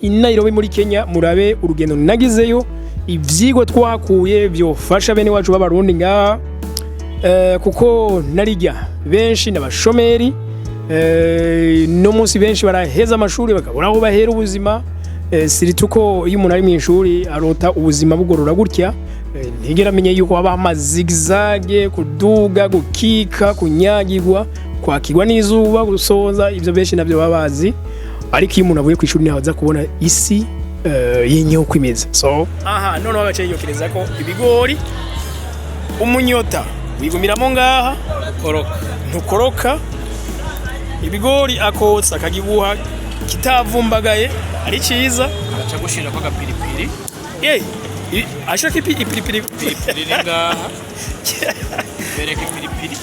i Nairobi muri Kenya murabe urugendo nagizeyo ivyigwa twakuye byofasha bene wacu b'abarundi ngaha kuko narijya benshi n'abashomeri no munsi benshi baraheza amashuri bakabura aho bahera ubuzima sirituko iyo umuntu ari mu ishuri arota ubuzima bugorora gutya ntigera amenye yuko haba amazigzage kuduga gukika kunyagirwa kwakirwa n'izuba gusoza ivyo benshi navyo babazi ariko iyo umuntu avuye ku ishuri naho aza kubona isi yenyewe uko imeze so aha none bagace yokereza ko ibigori umunyota wigumiramo ngaha ntukoroka ibigori akotsa akagibuha kitavumbagaye ari ciza aca gushira ko gapiripiri ashaka ipiripiri ngaha bereka ipiripiri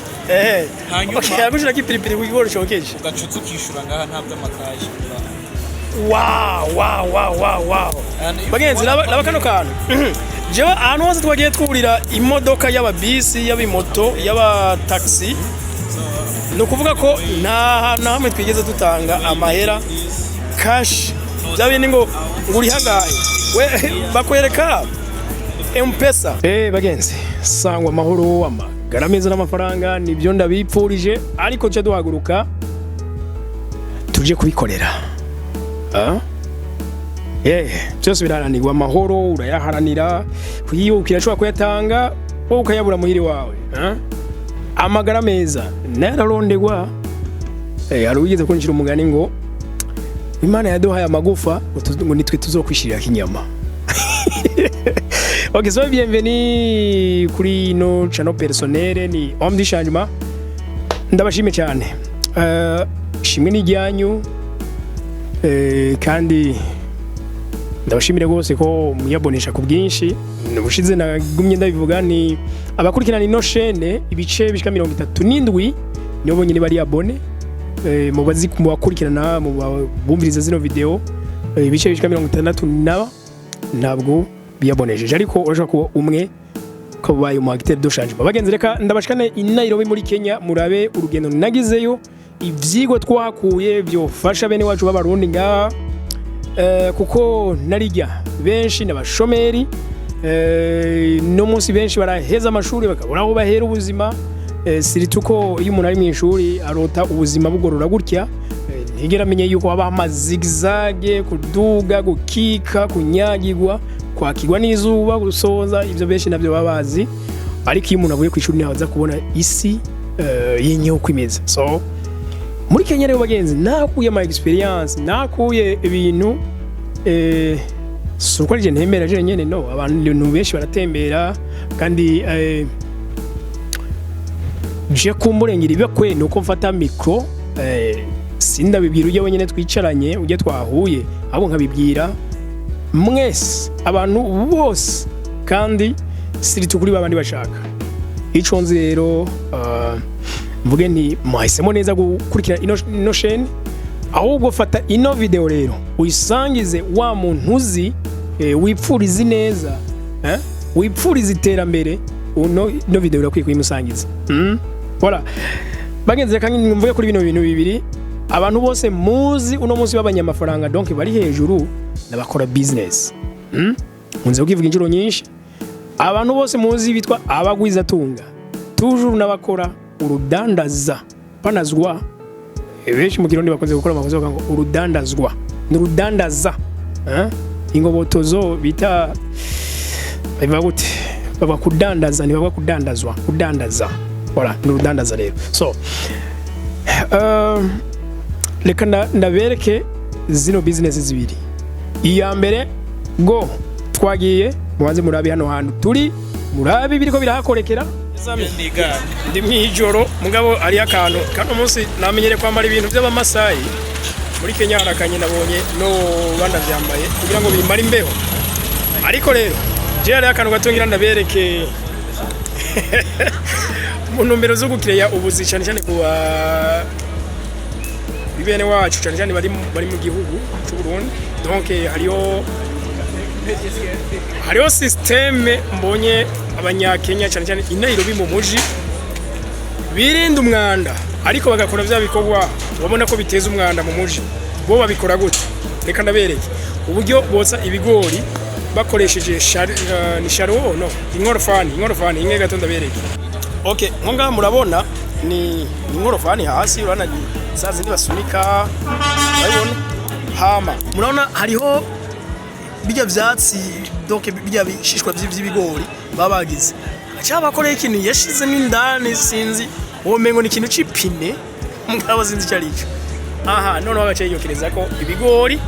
hanyuma gushira ipiripiri wigori shokeje gacuza ukishura ngaha ntabwo amakaje wow bagenzi laba kano kantu jewe ahantu hose twagiye twurira imodoka y'ababisi y'abimoto y'abataxi no kuvuga ko nta hamwe twigeze dutanga amahera cash byabindi ngo ngurihagaye we bakwereka M-Pesa bagenzi sangwa amahoro amagara meza n'amafaranga nibyo ndabipfurije ariko cyo duhaguruka tuje kubikorera byose biraranirwa amahoro urayaharanira kuyiyukira ashobora kuyatanga wowe ukayabura muhiri wawe amagara meza nararondegwa hari ugeze kunshira umugani ngo Imana yaduhaye amagufa ngo nitwe tuzokwishirira kinyama ok so bienvenue kuri no channel personnel ni Homme du Changement ndabashime cyane shimwe n'ijyanyu kandi ndabashimire rwose ko muyabonesha ku bwinshi nubushize nagumye ndabivuga ni abakurikirana ino chaîne ibice bishika 37 nibo bonyine bari abone mu bazi kubakurikirana mu bumviriza zino video ibice bishika 66 ntabwo biyabonesheje ariko urashaka kuba umwe ko baye mu acteur de changement bagenzi reka ndabashikane i Nairobi muri Kenya murabe urugendo nagizeyo ivyigwa twakuye byofasha bene wacu b'abarundi ngaha kuko narijya benshi n'abashomeri no munsi benshi baraheza amashuri bakabura aho bahera ubuzima sirituko iyo umuntu ari mu ishuri arota ubuzima bugorora gutya ntigera amenye yuko haba amazigzage kuduga gukika kunyagirwa kwakirwa n'izuba gusoza ivyo benshi navyo babazi ariko iyo umuntu avuye ku ishuri naho aza kubona isi yenyewe uko imeze so muri Kenya rero bagenzi nakuye ama experience nakuye ibintu suko rije ntembera je nyene no abantu benshi baratembera kandi je kumurengera ibakwe nuko mfata micro sindabibwira uje wenyene twicaranye uje twahuye abo nkabibwira mwese abantu bose kandi siri tukuri babandi bashaka ico nzi rero mvuge nti mwahisemo neza gukurikira ino chaîne ahubwo fata ino video rero uyisangize wa muntu uzi wipfuriza neza wipfuriza iterambere no video irakwiye kuyimusangiza voilà bagenze kandi mvuge kuri bino bintu bibiri abantu bose muzi uno munsi b'abanyamafaranga donc bari hejuru n'abakora business munze kukivuga injuro nyinshi abantu bose muzi bitwa abagwiza tunga toujours n'abakora urudandaza panazwa benshi mu kirundi bakunze gukora amakosa ngo urudandazwa n'urudandaza ingobotozo bita biva gute baba kudandaza ni baba kudandazwa kudandaza voilà n'urudandaza rero so reka ndabereke zino business zibiri iya mbere go twagiye mubanze murabi hano hantu turi murabi biriko birahakorekera ndi mwijoro mugabo ari akantu kano munsi namenyere kwambara ibintu by'abamasayi muri Kenya harakanye nabonye no banda byambaye kugira ngo bimare imbeho ariko rero je ari akantu gatongira ndabereke mu numero zo gukireya ubuzi cyane cyane kuba bibene wacu cyane cyane bari mu gihugu cy'u Burundi donc hariho systeme mbonye abanyakenya cyane cyane i Nairobi mu muji birinda umwanda ariko bagakora bya bikorwa wabona ko biteza umwanda mu muji bo babikora gute reka ndabereke uburyo botsa ibigori bakoresheje ni sharo no inkorofani imwe gato ndabereke. Okay, nko ngaha murabona ni inkorofani hasi urana sazi ndibasunika bayona hama murabona hariho bijya vyatsi donc bijya bishishwa by'ibigori babagize acha bakoreye ikintu yashizemo indani sinzi uwo mengo ni ikintu cipine mugabo sinzi cyarico. Aha none bagace yokereza ko ibigori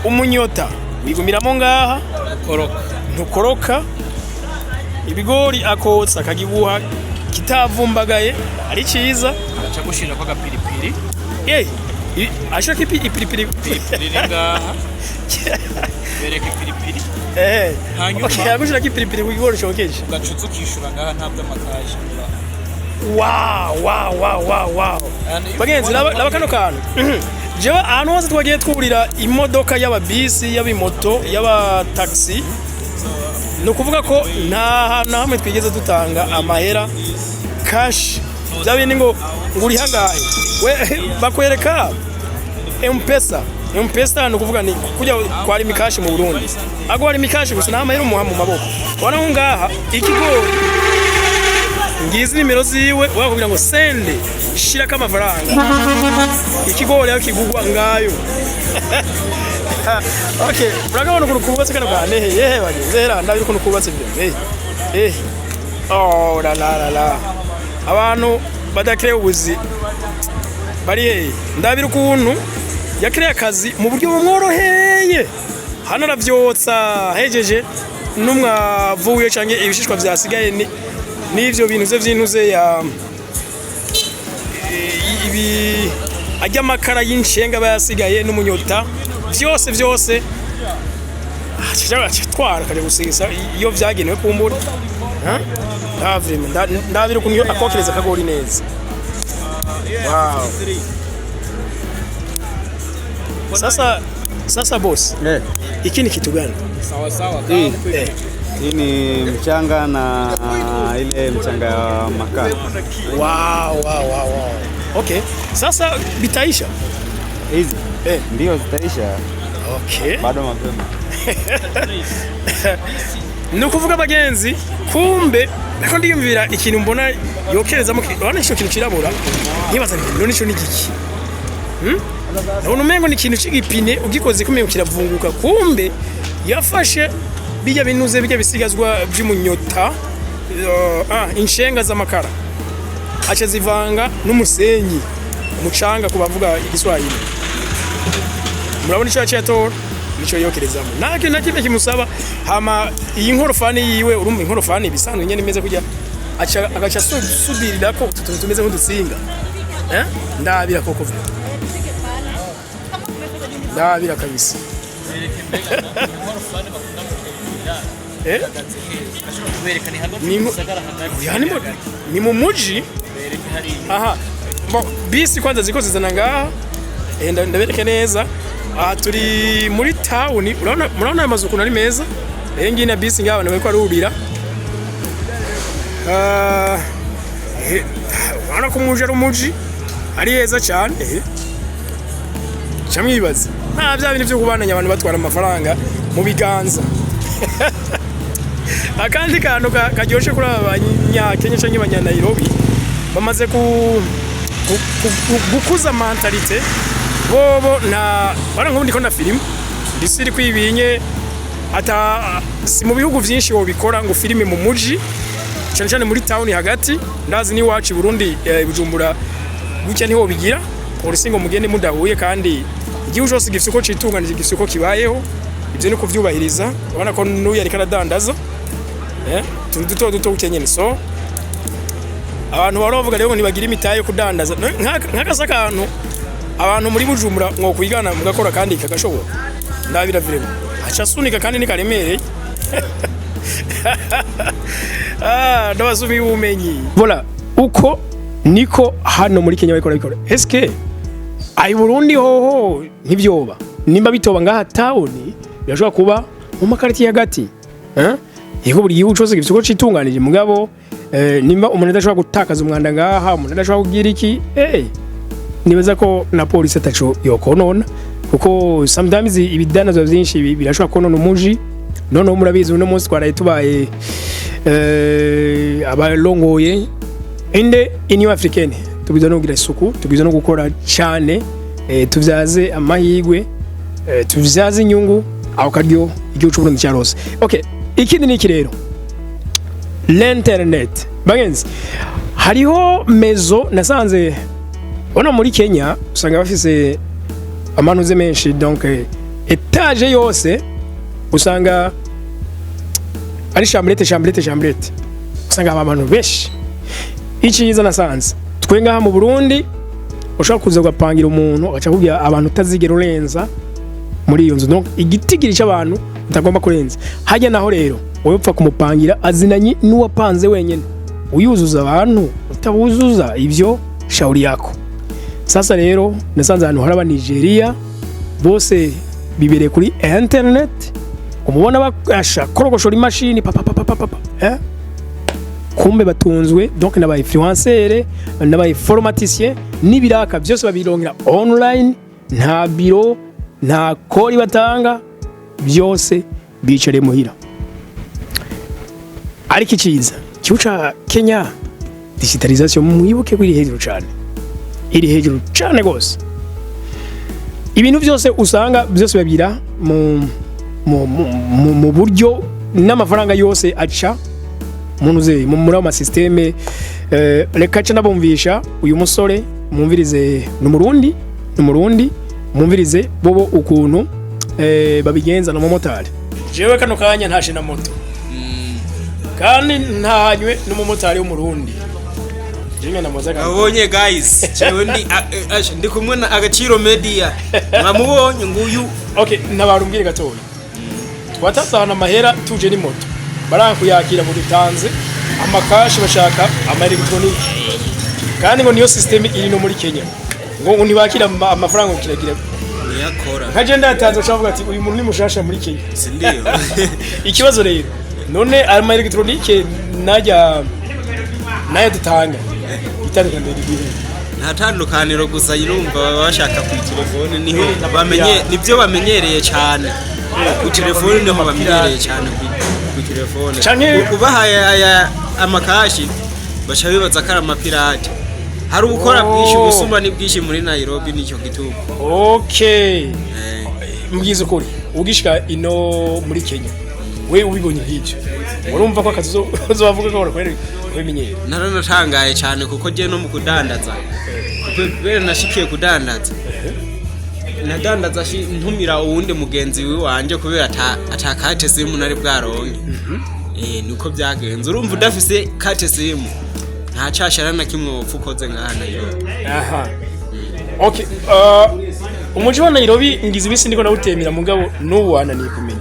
umunyota wigumiramo ngaha ntukoroka ibigori akotsa kagibuha kitavumbagaye ari ciza acha gushira kwa gapiripiri ashaka ipiripiri ngaha bereka ipiripiri hanyuma yagushira ipiripiri ku gigori shokeje ugacutsa ukishura ngaha nta by'amakaje. Wow. Bagenzi laba kano kantu jewe ahantu hose twagiye twurira imodoka y'ababisi y'abimoto y'abataxi no kuvuga ko nta hamwe twigeze dutanga amahera cash byabindi ngo nguri hangaye we bakwereka M-Pesa no kuvuga ni kujya kwari mikashi mu Burundi ago ari mikashi gusa nta mahera umuha mu maboko wana ngaha ikigori ngizi nimero ziwe wakubwira ngo sende shira kama faranga ikigori yakigugwa ngayo. Okay, uragabona ukuntu kubatse kana bwa nehe bagezera ndabiri ukuntu kubatse byo oh la abantu badakire ubuzi bari ndabiri ukuntu yakire akazi mu buryo bumworoheye hano aravyotsa hejeje numwavuye canke ibishishwa byasigaye n'ivyo bintu ze vyintuze ya ibi ajya makara y'inshenga bayasigaye n'umunyota byose twara kaje gusisa iyo vyagenewe kumbura ndabira ukuntu akokereza kagori neza. Wow. Sasa boss iki ni kitu gani? Sawa hii ni mchanga na ile mchanga ya makaa. Wow. Okay, sasa bitaisha hizi ndio zitaisha. Okay, bado mapema. Nukuvuga bagenzi kumbe nako ndiyumvira ikintu mbona yokerezamo urabona ico kintu kirabura nibaza none ico ni giki nabona umengo ni ikintu c'igipine ugikoze kumenya kiravunguka kumbe yafashe bijya binuze bijya bisigazwa by'umunyota inshenga z'amakara acha zivanga n'umusenyi umucanga kubavuga igiswahili murabona ico yatora nico yokerezamo nakimwe kimusaba hama iyi nkorofani yiwe urumva inkorofani bisanzwe nyene imeze kujya agaca sudirira ko tumeze nk'udutsinga ndabira koko ndabira kabisa ni mu muji. Aha bisi kwanza ziko zizana ngaha ndabereke neza. Aha turi muri town murabona amazu kunari meza engi na bisi ngaha nawe ko arurira wana kumuje rumuji ari heza cyane cyamwibaza nta bya bintu byo kubananya abantu batwara amafaranga mu biganza. Akandi kantu karyoshe kuri abanyakenya cyangwa abanyanairobi bamaze gukuza mentalite bobo na bara nk'ubundi ko na film disiri kwibinye ata si mu bihugu byinshi wo bikora ngo filime mu muji cyane muri town hagati ndazi ni wacu Burundi Bujumbura gucya niho bigira polisi ngo mugende mudahuye kandi igihugu cyose gifite uko citunganije gifite uko kibayeho ibyo ni kuvyubahiriza ubona ko n'uyu ari karadandaza duto ukenyene so abantu barovuga rero ntibagira imitaye yo kudandaza nk'akasa kantu abantu muri Bujumbura ngo kwigana mugakora kandi kagashoboka ndabira viremo acha sunika kandi ni karemereye ndabasumi umenyi voilà uko niko hano muri Kenya bikora eske ai Burundi hoho ntibyoba nimba bitoba ngaha town birashobora kuba mu makariti hagati yego buri gihugu cyose gifite uko citunganije mugabo nimba umuntu adashobora gutakaza umwanda ngaha umuntu adashobora kugira iki nibaza ko na polisi ataco yokonona kuko sometimes ibidanazwa byinshi birashobora konona umuji none murabizi uno munsi twaraye tubaye abalongoye inde Union Africaine tubizo no kugira isuku tubizo no gukora cyane tuvyaze amahigwe tuvyaze inyungu aho karyo igihugu cy'u Burundi cyarose. Okay, ikindi ni kirero l'internet bagenzi hariho mezo nasanze ona muri Kenya usanga bafise amanuze menshi donc etage yose usanga ari chambrette usanga abantu benshi iciza nasanze twenga mu Burundi ushaka kuza gupangira umuntu aca kubya abantu utazigera urenza muri iyo nzu donc igitigiri cy'abantu utagomba kurenza hajya naho rero wowe upfa kumupangira azinanye n'uwapanze wenyene uyuzuza abantu utabuzuza ibyo shauri yako. Sasa rero nasanze ahantu haraba Nigeria bose bibereye kuri internet umubona bakasha korogoshora imashini kumbe batunzwe donc n'aba influenceurs n'aba informaticiens n'ibiraka byose babirongera online nta biro nta kori batanga byose bicare muhira. Ariko iciza cyuca Kenya digitalisation mwibuke kuri hejuru cyane iri hejuru cyane gose ibintu byose usanga byose babira mu buryo n'amafaranga yose aca munuze muri ama systeme reka cyane bumvisha uyu musore mumvirize n'umurundi mumvirize bobo ukuntu babigenza no motari jewe kano kanya ntashe na moto kandi ntahanywe n'umumotari w'umurundi jinga na mozaga abonye guys jewe ndi kumwe na Agaciro Media mwamubonye nguyu. Okay, nabarumbwire gatoya twatasana amahera tuje ni moto barakuyakira mu dutanze amakashi bashaka ama electronic kandi ngo niyo system iri no muri Kenya ngo ntibakira amafaranga ukiragira yakora nkaje ndatanze chavuga ati uyu muntu ni mushasha muri Kenya sindiyo. Ikibazo rero none ama electronic najya dutanga itandukanye n'ibindi nta tandukaniro gusa yirumva bashaka ku telefone niho bamenye nibyo bamenyereye cyane ku telefone niho bamenyereye cyane ku telefone ubahaye amakashi bacha bibaza kara amapirate hari ubukora bwinshi busumba ni bwinshi muri Nairobi nicyo gituko. Okay, mbwiza ukuri ugishika ino muri Kenya we ubibonye nk'icyo urumva ko akazi uzobavuga ko barakorera bimenyere. Naranatangaye cyane kuko je no mu kudandaza kubera nashikiye kudandaza nadandaza ntumira uwundi mugenzi wanje kubera atakate simu nari bwaronke niko byagenze urumva udafise kate simu nta cyashara na kimwe upfukoze ngana yo. Aha, okay, umuji wa Nairobi ngize ibisi ndiko nawutemera mugabo n'ubu wananiye kumenya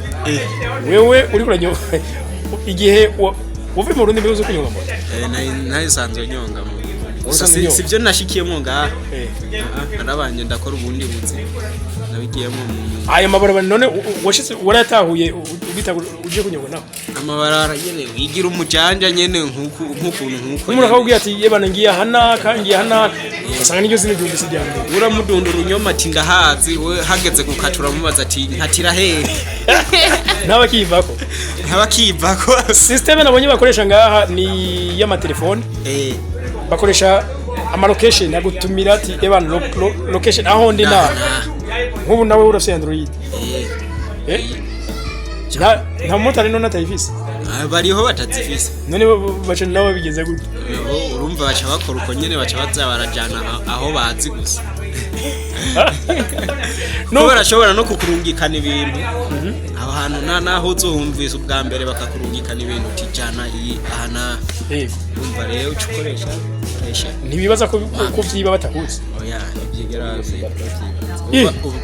wewe uri kuranyo igihe uvuye mu Burundi mbizo kunyonga moto nayo sanzwe nyonga mo sivyo nashikiyemo ngaha narabanje ndakora ubundi buzi nabigiyemo ayo mabarabara none washitse waratahuye ubita uje kunyonga naho amabarabara nyene wigira umujanja nyene nk'ukuntu umuntu akabwiye ati yebana ngiye hana kangiye hana usanga n'iryo zine byumvise cyane uramudundura unyoma ati ndahazi we hageze gukatura mubaza ati ntatira hehe ntabakivako system nabonye bakoresha ngaha ni y'amatelefone bakoresha ama location nagutumira ati ebana location aho ndi na nk'ubu nawe urafite Android nta motari none atayifise bariho batazifise none baca nawe bigeze gute urumva baca bakora uko nyene baca baza barajana aho bazi gusa no barashobora no kukurungikana ibintu aho hantu naho uzohumvise ubwa mbere bakakurungikana ibintu tijana iyi ahana urumva rero ucokoresha ntibibaza ko vyiba batakuzi oya ibyigeraze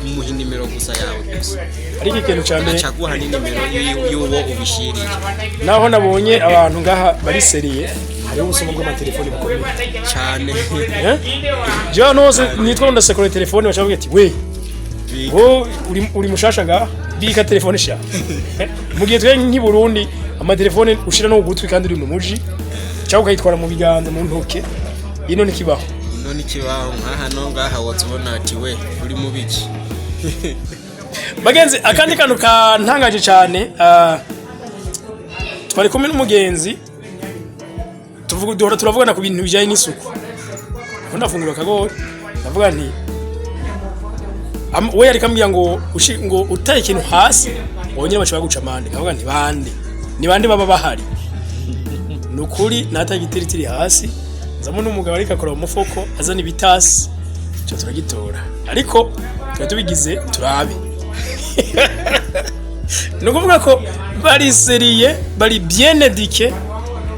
umuhi nimero gusa yawe gusa ariko ikintu cyane caguha ni nimero y'uwo ubishiriye naho nabonye abantu ngaha bari seriye hariho ubusoma bw'amatelefoni bukomeye cyane je nose nitwa ndasekora telefone bacavuga ati we uri mushasha ngaha bika telefone sha mugiye twe nk'i Burundi amatelefone ushira no gutwi kandi uri mu muji cyangwa ukayitwara mu biganza mu ntoke ino nikibaho telefone ikibaho hano ngaha wazubona ati we uri mu biki. Bagenzi akandi kantu kantangaje cyane twari kumwe n'umugenzi turavugana ku bintu bijyanye n'isuku. Ndafungura kagore ndavuga nti we yari kambwiye ngo utaye ikintu hasi wonyine bashobora guca amande. Ndavuga nti ni bande baba bahari. Nukuri nataye igitiritiri hasi nzamo n'umugabo ariko akora mu mufuko azana ibitasi cyo turagitora ariko twa tubigize turabe. Nukuvuga ko bari seriye bari bien éduqué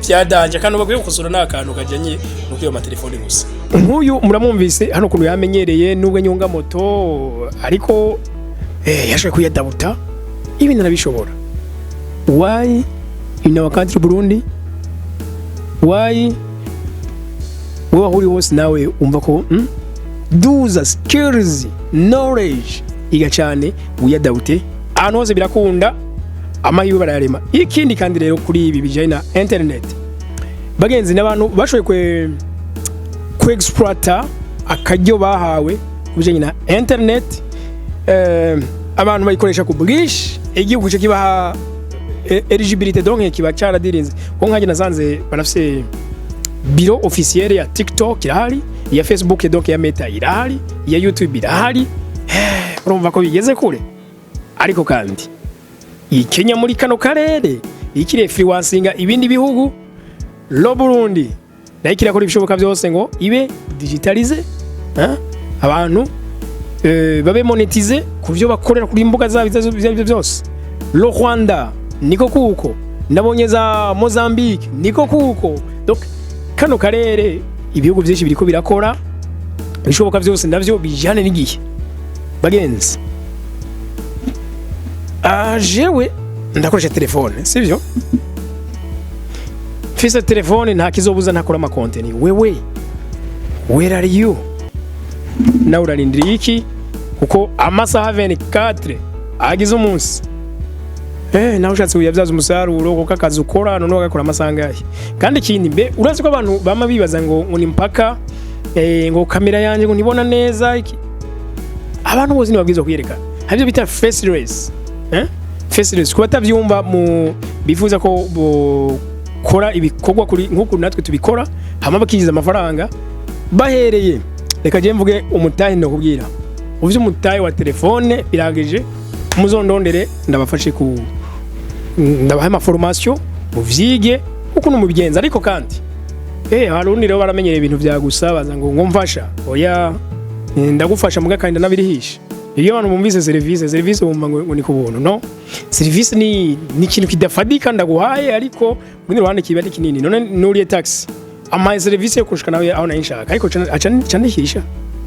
byadanje kandi bakwiye gukosora n'akantu kajyanye no kwiyo amatelefone gusa. Nk'uyu muramumvise hano kuntu yamenyereye nubwo nyunga moto ariko yashaka kuyadabuta ibintu nabishobora. Why in our country Burundi? Why wewe huri hose nawe umva ko duza skills knowledge iga cyane uyadabute ahantu hose birakunda amahirwe barayarema. Ikindi kandi rero kuri ibi bijyanye na internet bagenzi n'abantu bashoboye ku exploiter akaryo bahawe kubijyanye na internet abantu bayikoresha ku bwish igihugu cyo kibaha eligibilité donc kiba cyaradirinze ko nkajye nasanze banafise biro officielle ya TikTok irahari, ya Facebook donc ya Meta irahari, ya YouTube irahari. Urumva ko bigeze kure. Ariko kandi Kenya muri kano karere ikire freelancinga ibindi bihugu lo Burundi naikira kuri bishoboka byose ngo ibe digitalize abantu babe monetize ku byo bakorera kuri imbuga zabo byose. Lo Rwanda niko kuko nabonye za Mozambique niko kuko donc kano karere ibihugu byinshi biriko birakora bishoboka byose ndavyo bijane n'igihe. Bagenzi jewe ndakoresha telefone sivyo fise telefone nta kizobuza ntakora ama content. Wewe where are you na urarindiriye iki kuko amasaha 24 agize umunsi nawe ushatse uyabyaza umusaruro kuko akazi ukora none ugakora amasangahe. Kandi ikindi mbe urazi ko abantu bama bibaza ngo ni mpaka ngo kamera yanjye ngo nibona neza iki. Abantu bose nibabwiza kwiyerekana habyo bita faceless faceless kuba tavyumva mu bifuza ko kora ibikorwa kuri nkuko natwe tubikora hama bakigiza amafaranga bahereye. Reka je mvuge umutahe no kubwira uvyo umutahe wa telefone birageje muzondondere ndabafashe ku ndabaha ama formation muvyige uko no mubigenza. Ariko kandi harundi rero baramenyere ibintu byagusabaza ngo mfasha oya ndagufasha muga kandi nabirihisha. Iyo abantu bumvise service bumva ngo ni kubuntu no service ni ikintu kidafadika ndaguhaye ariko muri ruhande kiba ari kinini none nuriye taxi ama service yo kushika nawe aho nayishaka ariko candikisha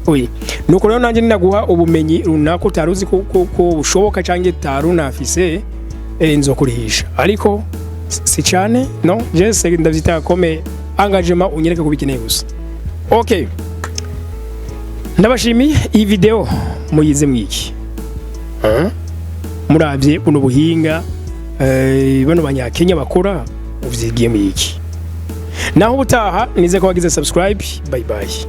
oyi nuko rero nanje ninaguha ubumenyi runaka utaruzi ko bushoboka cange tarunafise nzokurihisha ariko si cyane no je ndavyita comme engagement unyereka kubikeneye gusa. Okay ndabashimiye iyi video muyize mwiki muravye buno buhinga bano banyakenya bakora uvyigiye mwiki naho ubutaha nize ko wagize subscribe. Bye bye.